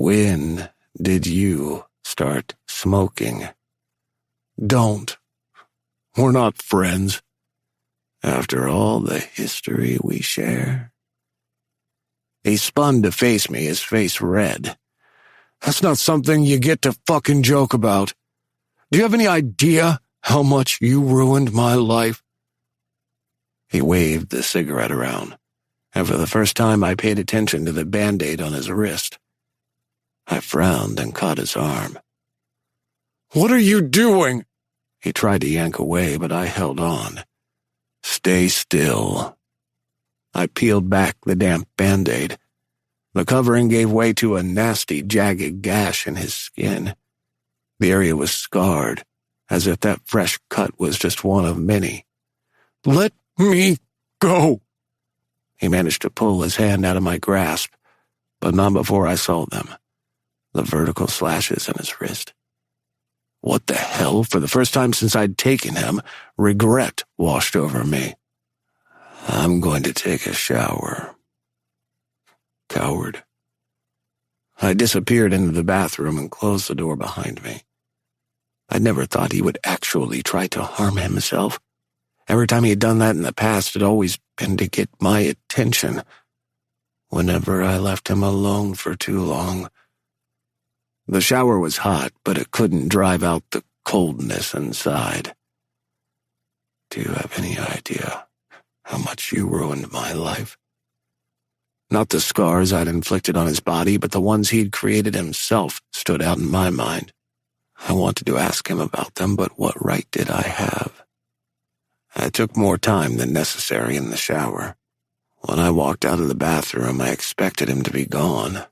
When did you start smoking? Don't. We're not friends. After all the history we share. He spun to face me, his face red. That's not something you get to fucking joke about. Do you have any idea how much you ruined my life? He waved the cigarette around, and for the first time I paid attention to the Band-Aid on his wrist. I frowned and caught his arm. What are you doing? He tried to yank away, but I held on. Stay still. I peeled back the damp Band-Aid. The covering gave way to a nasty, jagged gash in his skin. The area was scarred, as if that fresh cut was just one of many. Let me go. He managed to pull his hand out of my grasp, but not before I saw them. The vertical slashes in his wrist. What the hell? For the first time since I'd taken him, regret washed over me. I'm going to take a shower. Coward. I disappeared into the bathroom and closed the door behind me. I never thought he would actually try to harm himself. Every time he had done that in the past, it had always been to get my attention. Whenever I left him alone for too long. The shower was hot, but it couldn't drive out the coldness inside. Do you have any idea how much you ruined my life? Not the scars I'd inflicted on his body, but the ones he'd created himself stood out in my mind. I wanted to ask him about them, but what right did I have? I took more time than necessary in the shower. When I walked out of the bathroom, I expected him to be gone.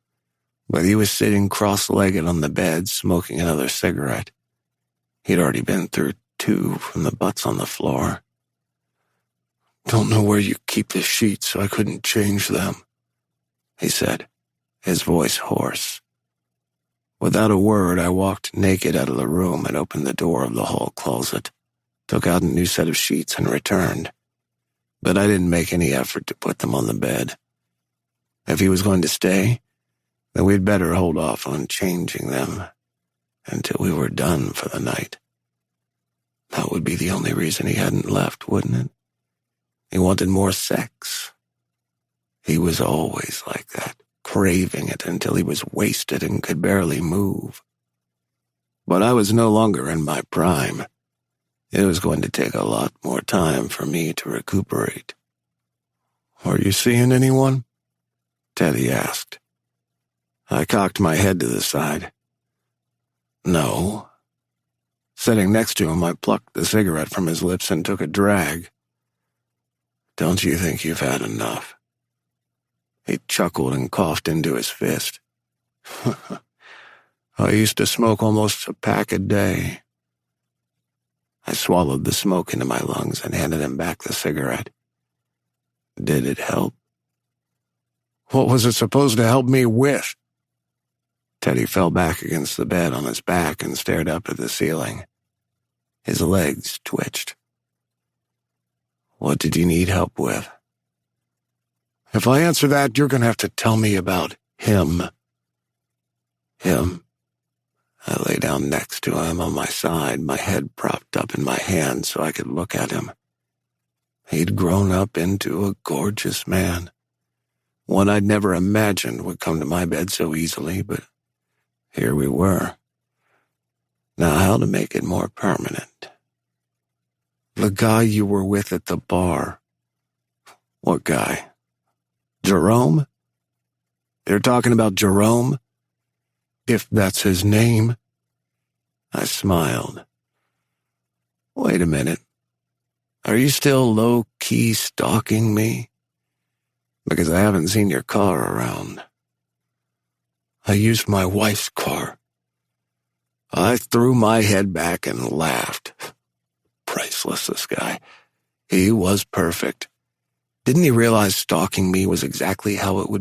But he was sitting cross-legged on the bed, smoking another cigarette. He'd already been through 2 from the butts on the floor. Don't know where you keep the sheets, so I couldn't change them, he said, his voice hoarse. Without a word, I walked naked out of the room and opened the door of the hall closet, took out a new set of sheets and returned. But I didn't make any effort to put them on the bed. If he was going to stay, then we'd better hold off on changing them until we were done for the night. That would be the only reason he hadn't left, wouldn't it? He wanted more sex. He was always like that, craving it until he was wasted and could barely move. But I was no longer in my prime. It was going to take a lot more time for me to recuperate. Are you seeing anyone? Teddy asked. I cocked my head to the side. No. Sitting next to him, I plucked the cigarette from his lips and took a drag. Don't you think you've had enough? He chuckled and coughed into his fist. I used to smoke almost a pack a day. I swallowed the smoke into my lungs and handed him back the cigarette. Did it help? What was it supposed to help me with? Teddy fell back against the bed on his back and stared up at the ceiling. His legs twitched. What did you need help with? If I answer that, you're going to have to tell me about him. Him? I lay down next to him on my side, my head propped up in my hand so I could look at him. He'd grown up into a gorgeous man. One I'd never imagined would come to my bed so easily, but here we were. Now how to make it more permanent? The guy you were with at the bar. What guy? Jerome? They're talking about Jerome? If that's his name. I smiled. Wait a minute. Are you still low-key stalking me? Because I haven't seen your car around. I used my wife's car. I threw my head back and laughed. Priceless, this guy. He was perfect. Didn't he realize stalking me was exactly how it would be?